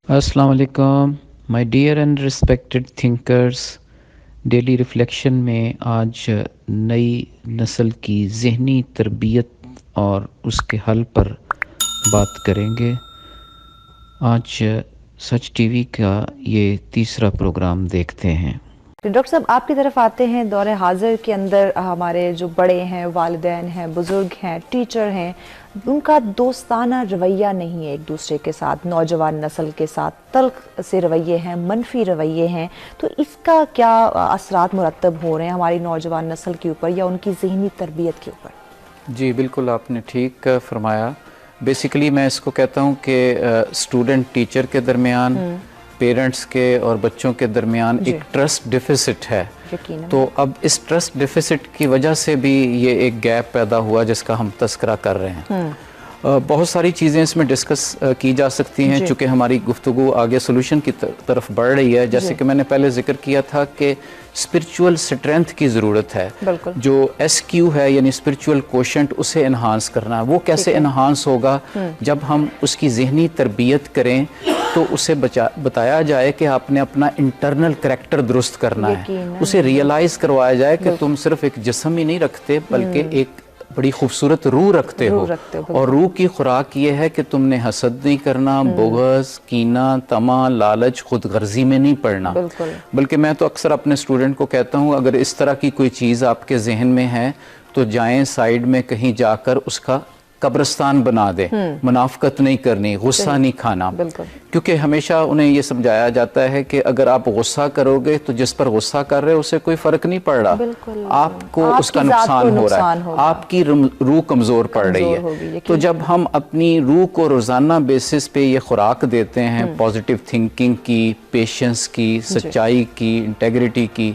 السلام علیکم my dear and respected thinkers. Daily reflection میں آج نئی نسل کی ذہنی تربیت اور اس کے حل پر بات کریں گے. آج سچ ٹی وی کا یہ تیسرا پروگرام دیکھتے ہیں. ڈاکٹر صاحب آپ کی طرف آتے ہیں. دور حاضر کے اندر ہمارے جو بڑے ہیں، والدین ہیں، بزرگ ہیں، ٹیچر ہیں، ان کا دوستانہ رویہ نہیں ہے ایک دوسرے کے ساتھ، نوجوان نسل کے ساتھ تلخ سے رویے ہیں، منفی رویے ہیں. تو اس کا کیا اثرات مرتب ہو رہے ہیں ہماری نوجوان نسل کے اوپر یا ان کی ذہنی تربیت کے اوپر؟ جی بالکل، آپ نے ٹھیک فرمایا. بیسیکلی میں اس کو کہتا ہوں کہ اسٹوڈنٹ ٹیچر کے درمیان، پیرنٹس کے اور بچوں کے درمیان ایک ٹرسٹ ڈیفیسٹ ہے. تو اب اس ٹرسٹ ڈیفیسٹ کی وجہ سے بھی یہ ایک گیپ پیدا ہوا جس کا ہم تذکرہ کر رہے ہیں. بہت ساری چیزیں اس میں ڈسکس کی جا سکتی ہیں چونکہ ہماری گفتگو آگے سولوشن کی طرف بڑھ رہی ہے. جیسے کہ میں نے پہلے ذکر کیا تھا کہ اسپرچول سٹرینتھ کی ضرورت ہے. جو ایس کیو ہے یعنی اسپرچول کوشنٹ، اسے انہانس کرنا ہے. وہ کیسے انہانس ہوگا؟ جب ہم اس کی ذہنی تربیت کریں تو اسے بتایا جائے کہ آپ نے اپنا انٹرنل کریکٹر درست کرنا ہے. اسے ریئلائز کروایا جائے کہ تم صرف ایک جسم ہی نہیں رکھتے بلکہ ایک بڑی خوبصورت روح رکھتے ہو. اور روح کی خوراک یہ ہے کہ تم نے حسد نہیں کرنا، بغض، کینہ، طمع، لالچ، خود غرضی میں نہیں پڑنا. بلکہ میں تو اکثر اپنے اسٹوڈنٹ کو کہتا ہوں اگر اس طرح کی کوئی چیز آپ کے ذہن میں ہے تو جائیں سائیڈ میں کہیں جا کر اس کا قبرستان بنا دیں. منافقت نہیں کرنی، غصہ نہیں کھانا. کیونکہ ہمیشہ انہیں یہ سمجھایا جاتا ہے کہ اگر آپ غصہ کرو گے تو جس پر غصہ کر رہے اسے کوئی فرق نہیں پڑ رہا، آپ کو اس کا نقصان ہو رہا ہے، آپ کی روح کمزور پڑ رہی ہے. تو جب ہم اپنی روح کو روزانہ بیسس پہ یہ خوراک دیتے ہیں پازیٹیو تھنکنگ کی، پیشنس کی، سچائی کی، انٹیگریٹی کی،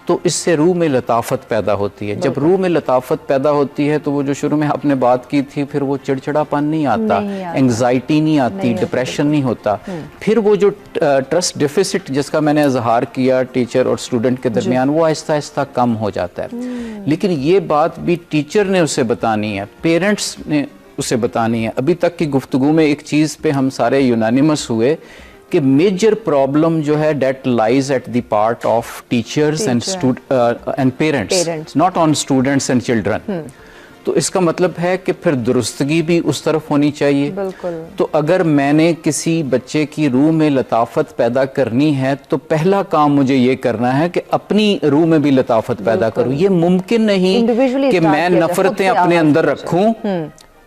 تو اس سے روح میں لطافت پیدا ہوتی ہے. جب روح میں لطافت پیدا ہوتی ہے تو وہ جو شروع میں آپ نے بات کی تھی پھر وہ چڑچڑا پن نہیں آتا، انگزائٹی نہیں آتی، ڈپریشن نہیں ہوتا. پھر وہ جو ٹرسٹ ڈیفیسٹ جس کا میں نے اظہار کیا ٹیچر اور اسٹوڈنٹ کے درمیان، وہ آہستہ آہستہ کم ہو جاتا ہے. لیکن یہ بات بھی ٹیچر نے اسے بتانی ہے، پیرنٹس نے اسے بتانی ہے. ابھی تک کی گفتگو میں ایک چیز پہ ہم سارے یونانیمس ہوئے کہ میجر پرابلم جو ہے that lies at the part of teachers and parents, not on students and children. تو اس کا مطلب ہے کہ پھر درستگی بھی اس طرف ہونی چاہیے. تو اگر میں نے کسی بچے کی روح میں لطافت پیدا کرنی ہے تو پہلا کام مجھے یہ کرنا ہے کہ اپنی روح میں بھی لطافت پیدا کروں. یہ ممکن نہیں کہ میں نفرتیں اپنے اندر رکھوں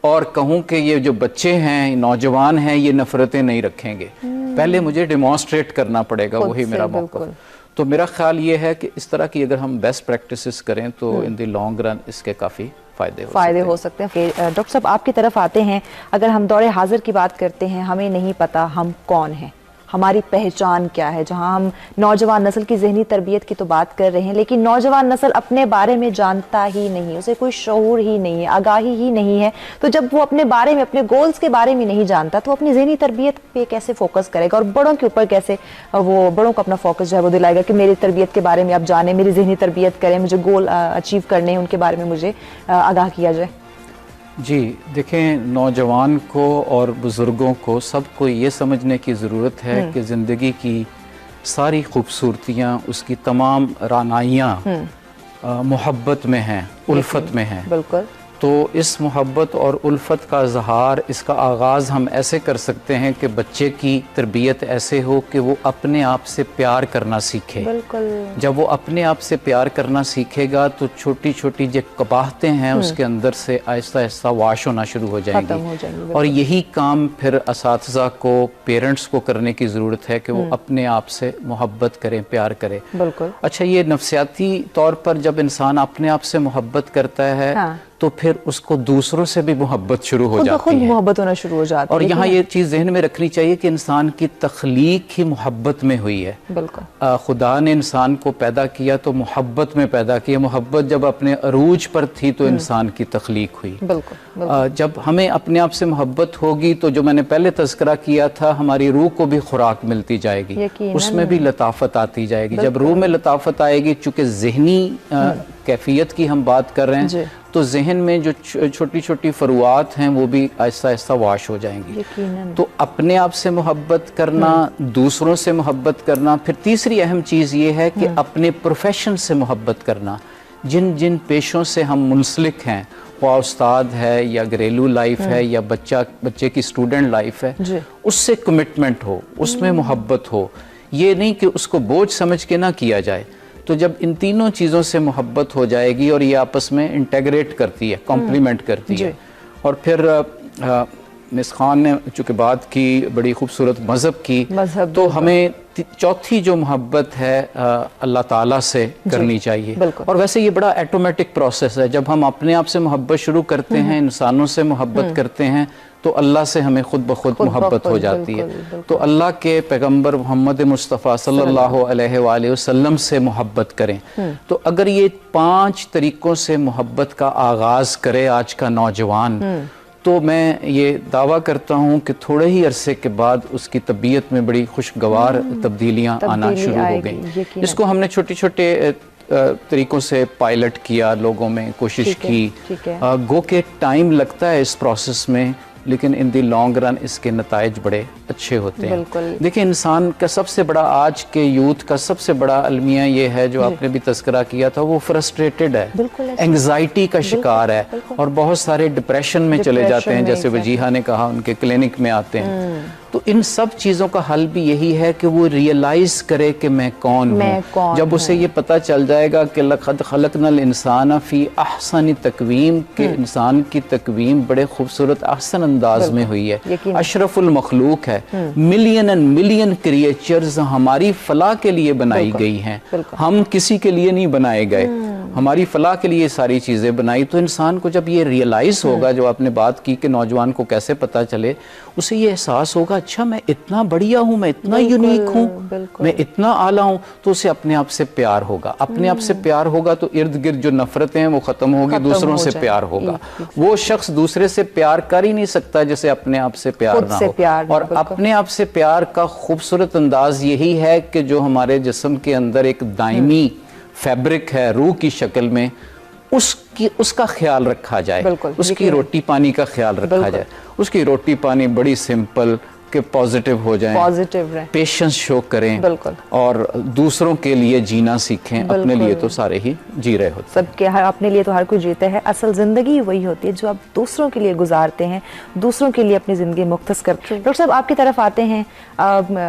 اور کہوں کہ یہ جو بچے ہیں، نوجوان ہیں، یہ نفرتیں نہیں رکھیں گے. پہلے مجھے ڈیمانسٹریٹ کرنا پڑے گا، وہی میرا موقف. تو میرا خیال یہ ہے کہ اس طرح کی اگر ہم بیسٹ پریکٹسز کریں تو ان دی لانگ رن اس کے کافی فائدے ہو سکتے ہیں. ڈاکٹر صاحب آپ کی طرف آتے ہیں. اگر ہم دور حاضر کی بات کرتے ہیں، ہمیں نہیں پتا ہم کون ہیں، ہماری پہچان کیا ہے. جہاں ہم نوجوان نسل کی ذہنی تربیت کی تو بات کر رہے ہیں لیکن نوجوان نسل اپنے بارے میں جانتا ہی نہیں، اسے کوئی شعور ہی نہیں ہے، آگاہی ہی نہیں ہے. تو جب وہ اپنے بارے میں، اپنے گولز کے بارے میں نہیں جانتا تو اپنی ذہنی تربیت پہ کیسے فوکس کرے گا اور بڑوں کے اوپر کیسے وہ بڑوں کو اپنا فوکس جو ہے وہ دلائے گا کہ میری تربیت کے بارے میں آپ جانیں، میری ذہنی تربیت کریں، مجھے گول اچیو کرنے ہیں، ان کے بارے میں مجھے آگاہ کیا جائے. جی دیکھیں، نوجوان کو اور بزرگوں کو سب کو یہ سمجھنے کی ضرورت ہے کہ زندگی کی ساری خوبصورتیاں، اس کی تمام رعنائیاں محبت میں ہیں، الفت میں ہیں. بالکل. تو اس محبت اور الفت کا اظہار، اس کا آغاز ہم ایسے کر سکتے ہیں کہ بچے کی تربیت ایسے ہو کہ وہ اپنے آپ سے پیار کرنا سیکھے. جب وہ اپنے آپ سے پیار کرنا سیکھے گا تو چھوٹی چھوٹی جو قباحتیں ہیں اس کے اندر سے آہستہ آہستہ واش ہونا شروع ہو جائیں گی. اور یہی کام پھر اساتذہ کو، پیرنٹس کو کرنے کی ضرورت ہے کہ وہ اپنے آپ سے محبت کریں، پیار کرے. اچھا، یہ نفسیاتی طور پر جب انسان اپنے آپ سے محبت کرتا ہے تو پھر اس کو دوسروں سے بھی محبت شروع ہو جاتی ہے، خود محبت ہونا شروع ہو جاتی ہے. اور یہاں یہ چیز ذہن میں رکھنی چاہیے کہ انسان کی تخلیق ہی محبت میں ہوئی ہے. خدا نے انسان کو پیدا کیا تو محبت میں پیدا کیا. محبت جب اپنے عروج پر تھی تو انسان کی تخلیق ہوئی. جب ہمیں اپنے آپ سے محبت ہوگی تو جو میں نے پہلے تذکرہ کیا تھا، ہماری روح کو بھی خوراک ملتی جائے گی، اس میں بھی لطافت آتی جائے گی. جب روح میں لطافت آئے گی، چونکہ ذہنی کیفیت کی ہم بات کر رہے ہیں تو ذہن میں جو چھوٹی چھوٹی فروعات ہیں وہ بھی آہستہ آہستہ واش ہو جائیں گی. تو اپنے آپ سے محبت کرنا, دوسروں سے محبت کرنا, پھر تیسری اہم چیز یہ ہے کہ اپنے پروفیشن سے محبت کرنا. جن پیشوں سے ہم منسلک ہیں, خواہ استاد ہے یا گھریلو لائف ہے یا بچے کی اسٹوڈنٹ لائف ہے, اس سے کمٹمنٹ ہو, اس میں محبت ہو. یہ نہیں کہ اس کو بوجھ سمجھ کے نہ کیا جائے. تو جب ان تینوں چیزوں سے محبت ہو جائے گی اور یہ آپس میں انٹیگریٹ کرتی ہے, کمپلیمنٹ کرتی ہے, اور پھر مس خان نے چونکہ بات کی بڑی خوبصورت مذہب کی, تو ہمیں چوتھی جو محبت ہے اللہ تعالیٰ سے کرنی چاہیے. اور ویسے یہ بڑا ایٹومیٹک پروسیس ہے. جب ہم اپنے آپ سے محبت شروع کرتے ہیں, انسانوں سے محبت کرتے ہیں, تو اللہ سے ہمیں خود بخود محبت ہو جاتی ہے. تو اللہ کے پیغمبر محمد مصطفیٰ صلی اللہ علیہ وآلہ وسلم سے محبت کریں. تو اگر یہ 5 طریقوں سے محبت کا آغاز کرے آج کا نوجوان, تو میں یہ دعویٰ کرتا ہوں کہ تھوڑے ہی عرصے کے بعد اس کی طبیعت میں بڑی خوشگوار تبدیلیاں آنا شروع ہو گئیں. اس کو ہم نے چھوٹے چھوٹے طریقوں سے پائلٹ کیا, لوگوں میں کوشش کی. گو کہ ٹائم لگتا ہے اس پروسیس میں, لیکن ان دی لانگ رن اس کے نتائج بڑے اچھے ہوتے ہیں. دیکھیں, انسان کا سب سے بڑا, آج کے یوتھ کا سب سے بڑا المیہ یہ ہے جو آپ نے بھی تذکرہ کیا تھا, وہ فرسٹریٹڈ ہے, انگزائٹی کا شکار ہے, اور بہت سارے ڈپریشن میں چلے جاتے ہیں, جیسے وجیہہ نے کہا ان کے کلینک میں آتے ہیں. تو ان سب چیزوں کا حل بھی یہی ہے کہ وہ ریئلائز کرے کہ میں کون ہوں. جب اسے یہ پتہ چل جائے گا کہ لقد خلقنا الانسان فی احسن تقویم, کہ انسان کی تقویم بڑے خوبصورت احسن انداز میں ہوئی ہے, اشرف المخلوق ہے, ملین اینڈ ملین کریچرز ہماری فلاح کے لیے بنائی گئی ہیں, ہم کسی کے لیے نہیں بنائے گئے, ہماری فلاح کے لیے ساری چیزیں بنائی. تو انسان کو جب یہ ریئلائز ہوگا, جو آپ نے بات کی کہ نوجوان کو کیسے پتہ چلے, اسے یہ احساس ہوگا اچھا میں اتنا بڑھیا ہوں, میں اتنا یونیک ہوں, میں اتنا اعلیٰ ہوں, تو اسے اپنے آپ سے پیار ہوگا. اپنے آپ سے پیار ہوگا تو ارد گرد جو نفرتیں ہیں وہ ختم ہوگی, دوسروں سے پیار ہوگا. وہ شخص دوسرے سے پیار کر ہی نہیں سکتا جیسے اپنے آپ سے پیار نہ ہو. اور اپنے آپ سے پیار کا خوبصورت انداز یہی ہے کہ جو ہمارے جسم کے اندر ایک دائمی فیبرک ہے روح کی شکل میں, اس کا خیال رکھا جائے, اس کی روٹی پانی کا خیال رکھا جائے. اس کی روٹی پانی بڑی سمپل, کہ پازیٹیو ہو جائیں, پیشنس شو کریں, اور دوسروں کے لیے جینا سیکھیں. اپنے لیے تو سارے ہی جی رہے ہوتے ہیں, سب کے اپنے لیے تو ہر کوئی جیتا ہے. اصل زندگی وہی ہوتی ہے جو آپ دوسروں کے لیے گزارتے ہیں, دوسروں کے لیے اپنی زندگی مختص کرتے ہیں. ڈاکٹر صاحب آپ کی طرف آتے ہیں,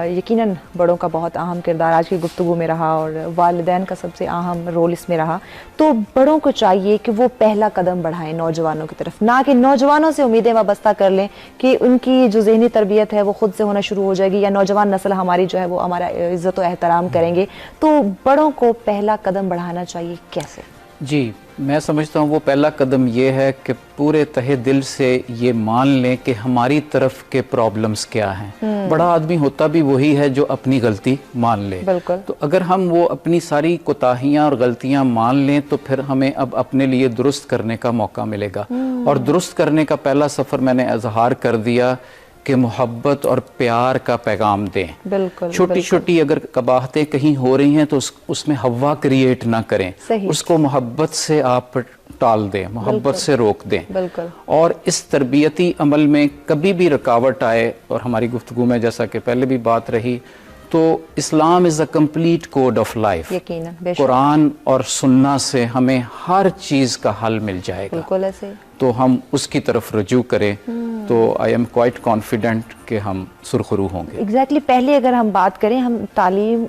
یقیناً بڑوں کا بہت اہم کردار آج کی گفتگو میں رہا, اور والدین کا سب سے اہم رول اس میں رہا. تو بڑوں کو چاہیے کہ وہ پہلا قدم بڑھائیں نوجوانوں کی طرف, نہ کہ نوجوانوں سے امیدیں وابستہ کر لیں کہ ان کی جو ذہنی تربیت ہے وہ خود سے ہونا شروع ہو جائے گی, یا نوجوان نسل ہماری جو ہے وہ ہمارا عزت و احترام کریں گے. تو بڑوں کو پہلا قدم بڑھانا چاہیے کیسے؟ جی, میں سمجھتا ہوں وہ پہلا قدم یہ ہے کہ پورے تہہ دل سے یہ مان لیں کہ ہماری طرف کے پرابلمز کیا ہیں. بڑا آدمی ہوتا بھی وہی ہے جو اپنی غلطی مان لے. تو اگر ہم وہ اپنی ساری کوتاہیاں اور غلطیاں مان لیں تو پھر ہمیں اب اپنے لیے درست کرنے کا موقع ملے گا. اور درست کرنے کا پہلا سفر میں نے اظہار کر دیا کہ محبت اور پیار کا پیغام دیں. چھوٹی چھوٹی اگر قباحتیں کہیں ہو رہی ہیں تو اس میں ہوا کریٹ نہ کریں, اس کو محبت سے آپ ٹال دیں, محبت سے روک دیں. اور اس تربیتی عمل میں کبھی بھی رکاوٹ آئے, اور ہماری گفتگو میں جیسا کہ پہلے بھی بات رہی, تو Islam is a complete code of life. قرآن اور سنہ سے ہمیں ہر چیز کا حل مل جائے گا, تو ہم اس کی طرف رجوع کریں. تو آئی ایم کوائٹ کانفیڈنٹ کہ ہم سرخرو ہوں گے. ایگزیکٹلی. پہلے اگر ہم بات کریں, ہم تعلیم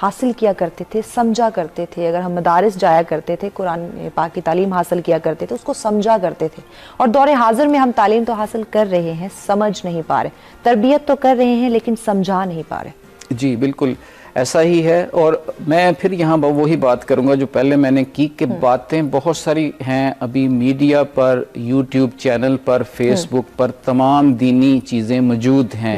حاصل کیا کرتے تھے, سمجھا کرتے تھے. اگر ہم مدارس جایا کرتے تھے, قرآن پاک کی تعلیم حاصل کیا کرتے تھے, اس کو سمجھا کرتے تھے. اور دور حاضر میں ہم تعلیم تو حاصل کر رہے ہیں, سمجھ نہیں پا رہے. تربیت تو کر رہے ہیں لیکن سمجھا نہیں پا رہے. جی بالکل ایسا ہی ہے. اور میں پھر یہاں وہی بات کروں گا جو پہلے میں نے کی, کہ باتیں بہت ساری ہیں ابھی میڈیا پر, یوٹیوب چینل پر, فیس بک پر, تمام دینی چیزیں موجود ہیں,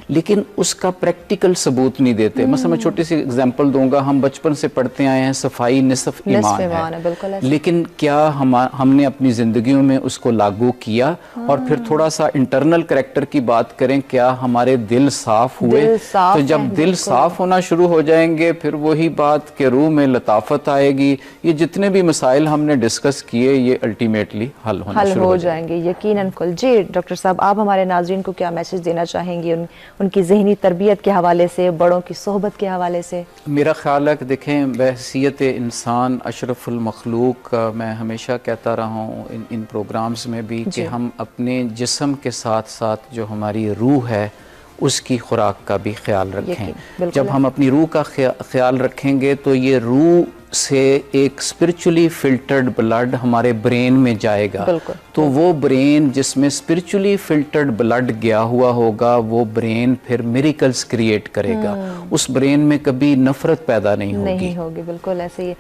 لیکن اس کا پریکٹیکل ثبوت نہیں دیتے. مثلا میں چھوٹی سی اگزامپل دوں گا, ہم بچپن سے پڑھتے آئے ہیں صفائی نصف ایمان ہے, لیکن کیا ہم نے اپنی زندگیوں میں اس کو لاگو کیا؟ اور پھر تھوڑا سا انٹرنل کریکٹر کی بات کریں, کیا ہمارے دل صاف ہوئے؟ تو جب دل صاف ہونا شروع ہو جائیں گے پھر وہی بات کہ روح میں لطافت آئے گی. یہ جتنے بھی مسائل ہم نے ڈسکس کیے یہ الٹیمیٹلی حل شروع ہو جائیں گے یقیناً کل. جی ڈاکٹر صاحب آپ ہمارے ناظرین کو کیا میسج دینا چاہیں گے ان کی ذہنی تربیت کے حوالے سے, بڑوں کی صحبت کے حوالے سے؟ میرا خیال ہے کہ دیکھیں بحیثیت انسان اشرف المخلوق میں ہمیشہ کہتا رہا ہوں ان پروگرامز میں بھی کہ ہم اپنے جسم کے ساتھ ساتھ جو ہماری روح ہے اس کی خوراک کا بھی خیال رکھیں. جب ہم اپنی روح کا خیال رکھیں گے تو یہ روح سے ایک اسپرچولی فلٹرڈ بلڈ ہمارے برین میں جائے گا. تو وہ برین جس میں اسپرچولی فلٹرڈ بلڈ گیا ہوا ہوگا وہ برین پھر میریکلز کریٹ کرے گا. اس برین میں کبھی نفرت پیدا نہیں ہوگی. بالکل ایسے ہی